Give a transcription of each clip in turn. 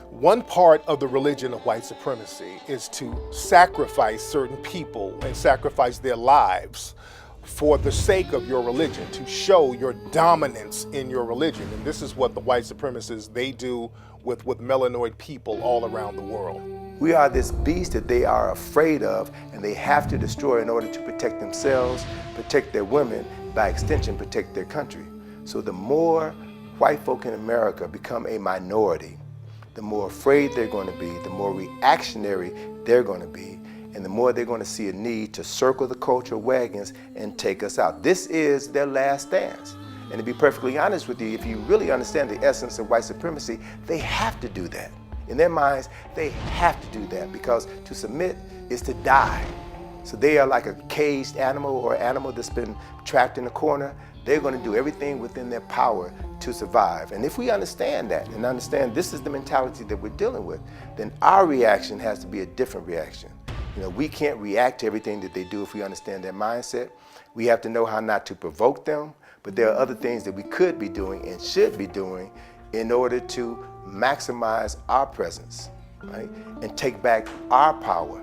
One part of the religion of white supremacy is to sacrifice certain people and sacrifice their lives for the sake of your religion, to show your dominance in your religion. And this is what the white supremacists, they do with melanoid people all around the world. We are this beast that they are afraid of and they have to destroy in order to protect themselves, protect their women, by extension protect their country. So the more white folk in America become a minority, the more afraid they're going to be, the more reactionary they're going to be, and the more they're going to see a need to circle the culture wagons and take us out. This is their last stance. And to be perfectly honest with you, if you really understand the essence of white supremacy, they have to do that. In their minds, they have to do that because to submit is to die. So they are like a caged animal or an animal that's been trapped in a corner. They're going to do everything within their power to survive. And if we understand that and understand this is the mentality that we're dealing with, then our reaction has to be a different reaction. You know, we can't react to everything that they do if we understand their mindset. We have to know how not to provoke them, but there are other things that we could be doing and should be doing in order to maximize our presence, right? And take back our power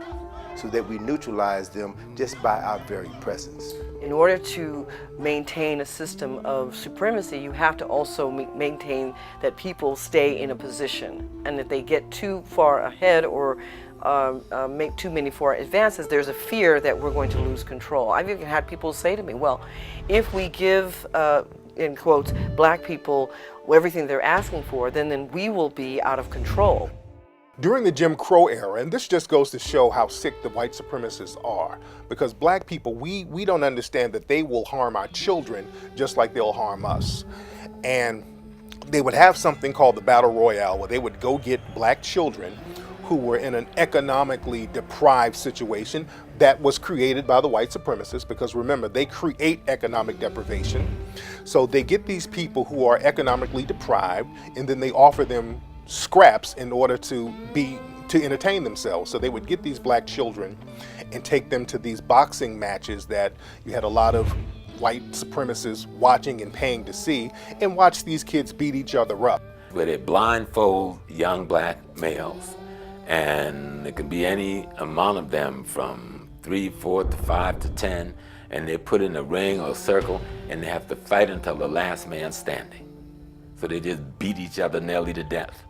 so that we neutralize them just by our very presence. In order to maintain a system of supremacy, you have to also maintain that people stay in a position. And if they get too far ahead or make too many far advances, there's a fear that we're going to lose control. I've even had people say to me, well, if we give, in quotes, black people everything they're asking for, then we will be out of control. During the Jim Crow era, and this just goes to show how sick the white supremacists are, because black people, we don't understand that they will harm our children just like they'll harm us. And they would have something called the Battle Royale, where they would go get black children who were in an economically deprived situation that was created by the white supremacists, because remember, they create economic deprivation. So they get these people who are economically deprived, and then they offer them scraps in order to entertain themselves. So they would get these black children and take them to these boxing matches that you had a lot of white supremacists watching and paying to see, and watch these kids beat each other up. Where they blindfold young black males, and it could be any amount of them from 3, 4 to 5 to 10, and they're put in a ring or a circle, and they have to fight until the last man standing. So they just beat each other nearly to death,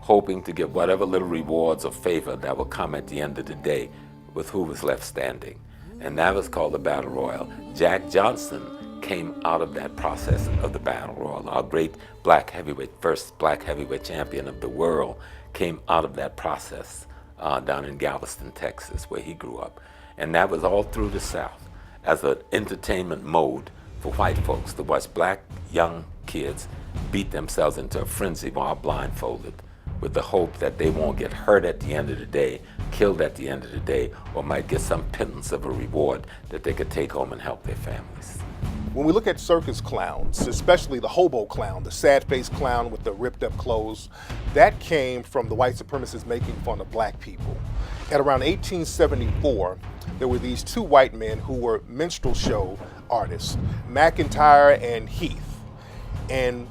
hoping to get whatever little rewards or favor that will come at the end of the day with who was left standing. And that was called the Battle Royal. Jack Johnson came out of that process of the Battle Royal. Our great black heavyweight, first black heavyweight champion of the world, came out of that process down in Galveston, Texas, where he grew up. And that was all through the South as an entertainment mode for white folks to watch black young kids beat themselves into a frenzy while blindfolded, with the hope that they won't get hurt at the end of the day, killed at the end of the day, or might get some pittance of a reward that they could take home and help their families. When we look at circus clowns, especially the hobo clown, the sad-faced clown with the ripped-up clothes, that came from the white supremacists making fun of black people. At around 1874, there were these two white men who were minstrel show artists, McIntyre and Heath. And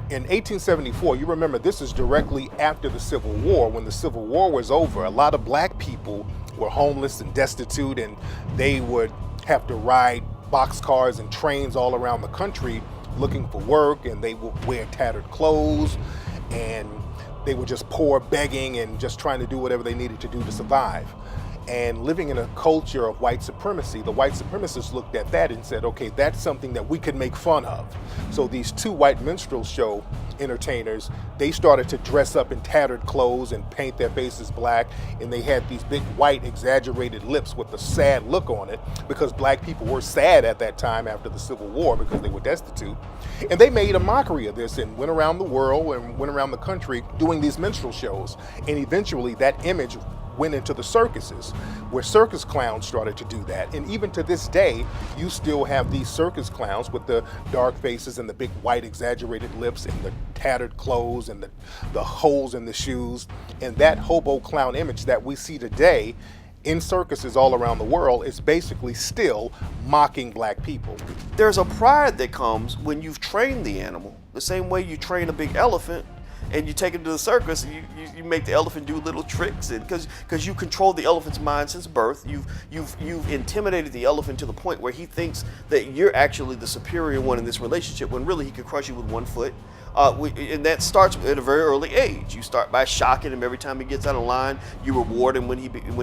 in 1874, you remember this is directly after the Civil War. When the Civil War was over, a lot of black people were homeless and destitute, and they would have to ride boxcars and trains all around the country looking for work, and they would wear tattered clothes, and they were just poor, begging, and just trying to do whatever they needed to do to survive. And living in a culture of white supremacy, the white supremacists looked at that and said, okay, that's something that we could make fun of. So these two white minstrel show entertainers, they started to dress up in tattered clothes and paint their faces black, and they had these big white exaggerated lips with a sad look on it, because black people were sad at that time after the Civil War because they were destitute. And they made a mockery of this and went around the world and went around the country doing these minstrel shows. And eventually that image went into the circuses, where circus clowns started to do that. And even to this day, you still have these circus clowns with the dark faces and the big white exaggerated lips and the tattered clothes and the holes in the shoes. And that hobo clown image that we see today in circuses all around the world is basically still mocking black people. There's a pride that comes when you've trained the animal. The same way you train a big elephant, and you take him to the circus, and you make the elephant do little tricks, and because you control the elephant's mind since birth, you've intimidated the elephant to the point where he thinks that you're actually the superior one in this relationship, when really he could crush you with 1 foot. And that starts at a very early age. You start by shocking him every time he gets out of line. You reward him when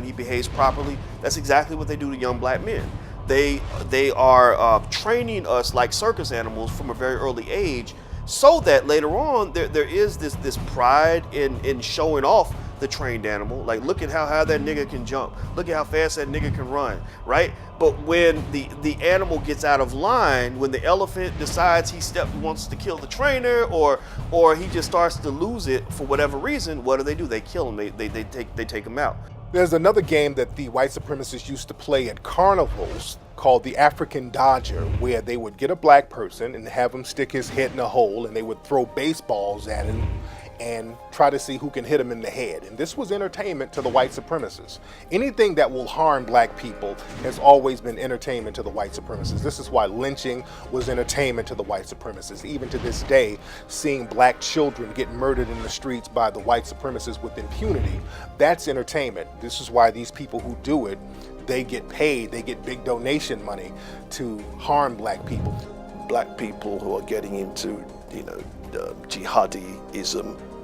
he behaves properly. That's exactly what they do to young black men. They are training us like circus animals from a very early age, so that later on there is this pride in showing off the trained animal. Like, look at how high that nigga can jump. Look at how fast that nigga can run, right? But when the animal gets out of line, when the elephant decides he wants to kill the trainer, or he just starts to lose it for whatever reason, what do? They kill him. They take him out. There's another game that the white supremacists used to play at carnivals called the African Dodger, where they would get a black person and have him stick his head in a hole, and they would throw baseballs at him and try to see who can hit him in the head. And this was entertainment to the white supremacists. Anything that will harm black people has always been entertainment to the white supremacists. This is why lynching was entertainment to the white supremacists. Even to this day, seeing black children get murdered in the streets by the white supremacists with impunity, that's entertainment. This is why these people who do it, they get paid, they get big donation money to harm black people. Black people who are getting into, jihadism